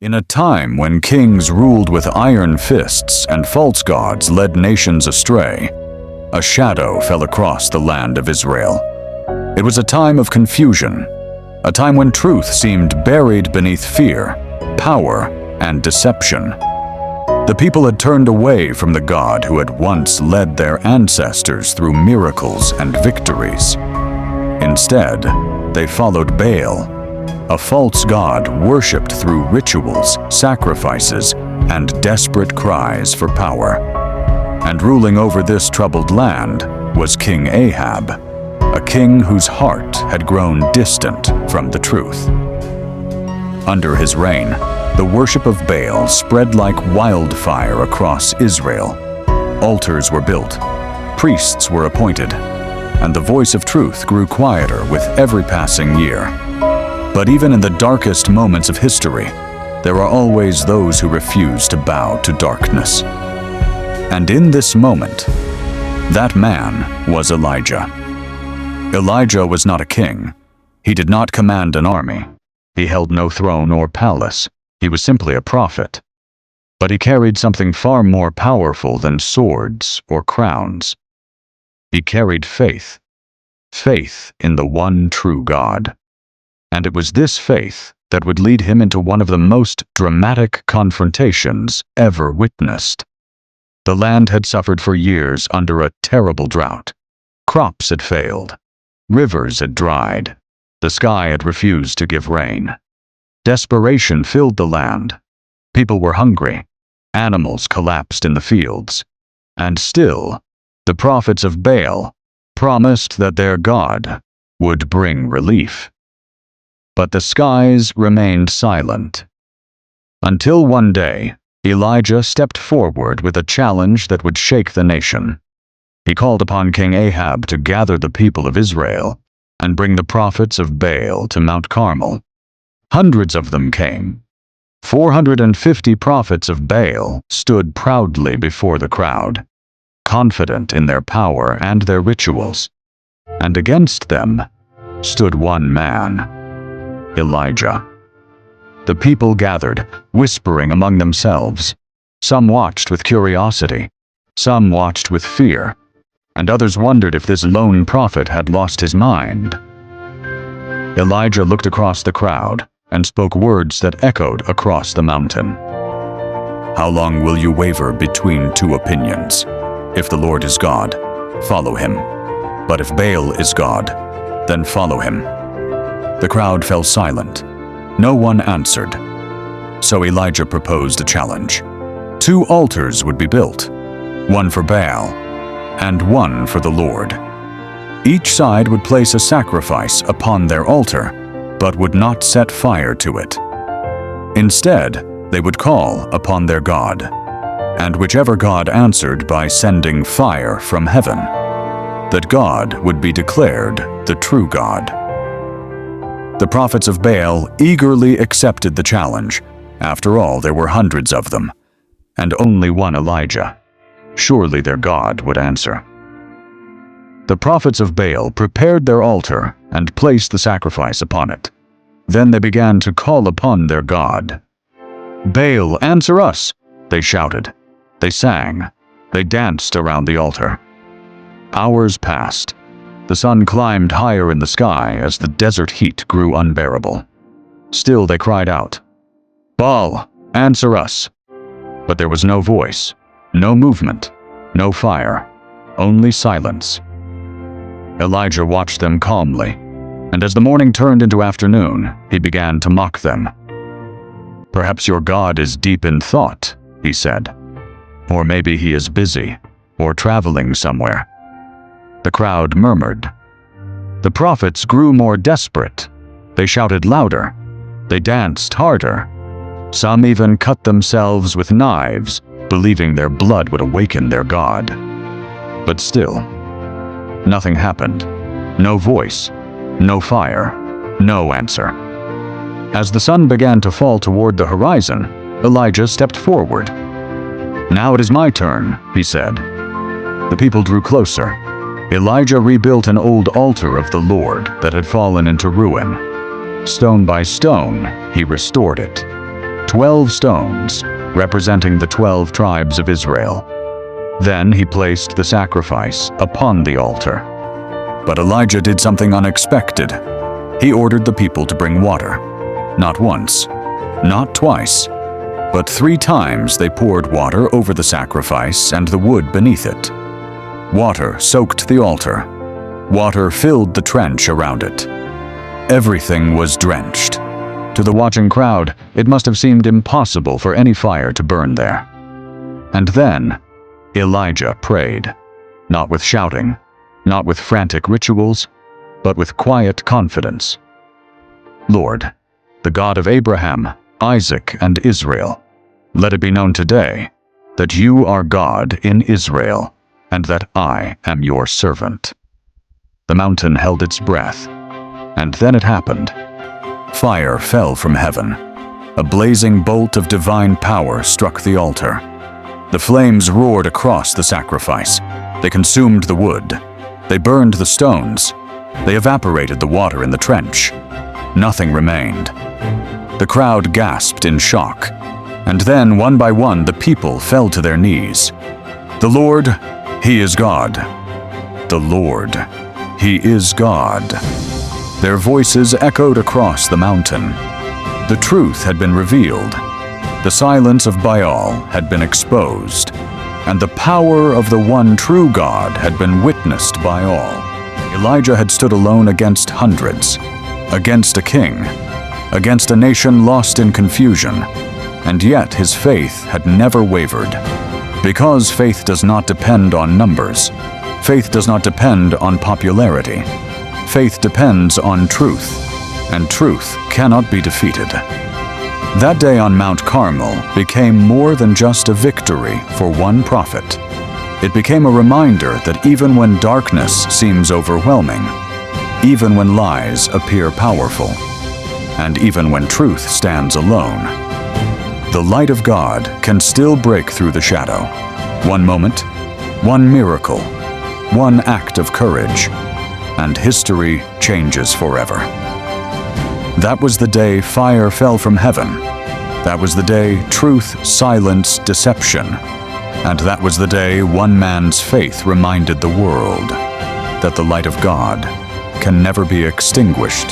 In a time when kings ruled with iron fists and false gods led nations astray, a shadow fell across the land of Israel. It was a time of confusion, a time when truth seemed buried beneath fear, power, and deception. The people had turned away from the God who had once led their ancestors through miracles and victories. Instead, they followed Baal, a false god worshipped through rituals, sacrifices, and desperate cries for power. And ruling over this troubled land was King Ahab, a king whose heart had grown distant from the truth. Under his reign, the worship of Baal spread like wildfire across Israel. Altars were built, priests were appointed, and the voice of truth grew quieter with every passing year. But even in the darkest moments of history, there are always those who refuse to bow to darkness. And in this moment, that man was Elijah. Elijah was not a king. He did not command an army. He held no throne or palace. He was simply a prophet. But he carried something far more powerful than swords or crowns. He carried faith. Faith in the one true God. And it was this faith that would lead him into one of the most dramatic confrontations ever witnessed. The land had suffered for years under a terrible drought. Crops had failed. Rivers had dried. The sky had refused to give rain. Desperation filled the land. People were hungry. Animals collapsed in the fields. And still, the prophets of Baal promised that their God would bring relief. But the skies remained silent. Until one day, Elijah stepped forward with a challenge that would shake the nation. He called upon King Ahab to gather the people of Israel and bring the prophets of Baal to Mount Carmel. Hundreds of them came. 450 prophets of Baal stood proudly before the crowd, confident in their power and their rituals. And against them stood one man, Elijah. The people gathered, whispering among themselves. Some watched with curiosity, some watched with fear, and others wondered if this lone prophet had lost his mind. Elijah looked across the crowd and spoke words that echoed across the mountain. How long will you waver between two opinions? If the Lord is God, follow him. But if Baal is God, then follow him. The crowd fell silent. No one answered. So Elijah proposed a challenge. 2 altars would be built, one for Baal and one for the Lord. Each side would place a sacrifice upon their altar, but would not set fire to it. Instead, they would call upon their God, and whichever God answered by sending fire from heaven, that God would be declared the true God. The prophets of Baal eagerly accepted the challenge. After all, there were hundreds of them, and only one Elijah. Surely their God would answer. The prophets of Baal prepared their altar and placed the sacrifice upon it. Then they began to call upon their God. "Baal, answer us!" they shouted. They sang. They danced around the altar. Hours passed. The sun climbed higher in the sky as the desert heat grew unbearable. Still they cried out, "Baal, answer us!" But there was no voice, no movement, no fire, only silence. Elijah watched them calmly, and as the morning turned into afternoon, he began to mock them. "Perhaps your God is deep in thought," he said. "Or maybe he is busy, or traveling somewhere." The crowd murmured. The prophets grew more desperate. They shouted louder. They danced harder. Some even cut themselves with knives, believing their blood would awaken their God. But still, nothing happened. No voice, no fire, no answer. As the sun began to fall toward the horizon, Elijah stepped forward. "Now it is my turn," he said. The people drew closer. Elijah rebuilt an old altar of the Lord that had fallen into ruin. Stone by stone, he restored it. 12 stones, representing the 12 tribes of Israel. Then he placed the sacrifice upon the altar. But Elijah did something unexpected. He ordered the people to bring water. Not once, not twice, but 3 times they poured water over the sacrifice and the wood beneath it. Water soaked the altar. Water filled the trench around it. Everything was drenched. To the watching crowd, it must have seemed impossible for any fire to burn there. And then, Elijah prayed, not with shouting, not with frantic rituals, but with quiet confidence. Lord, the God of Abraham, Isaac, and Israel, let it be known today that you are God in Israel, and that I am your servant. The mountain held its breath, and then it happened. Fire fell from heaven. A blazing bolt of divine power struck the altar. The flames roared across the sacrifice. They consumed the wood. They burned the stones. They evaporated the water in the trench. Nothing remained. The crowd gasped in shock, and then, one by one, the people fell to their knees. The Lord, He is God. The Lord, He is God. Their voices echoed across the mountain. The truth had been revealed. The silence of Baal had been exposed, and the power of the one true God had been witnessed by all. Elijah had stood alone against hundreds, against a king, against a nation lost in confusion, and yet his faith had never wavered. Because faith does not depend on numbers, faith does not depend on popularity. Faith depends on truth, and truth cannot be defeated. That day on Mount Carmel became more than just a victory for one prophet. It became a reminder that even when darkness seems overwhelming, even when lies appear powerful, and even when truth stands alone, the light of God can still break through the shadow. One moment, one miracle, one act of courage, and history changes forever. That was the day fire fell from heaven. That was the day truth silenced deception. And that was the day one man's faith reminded the world that the light of God can never be extinguished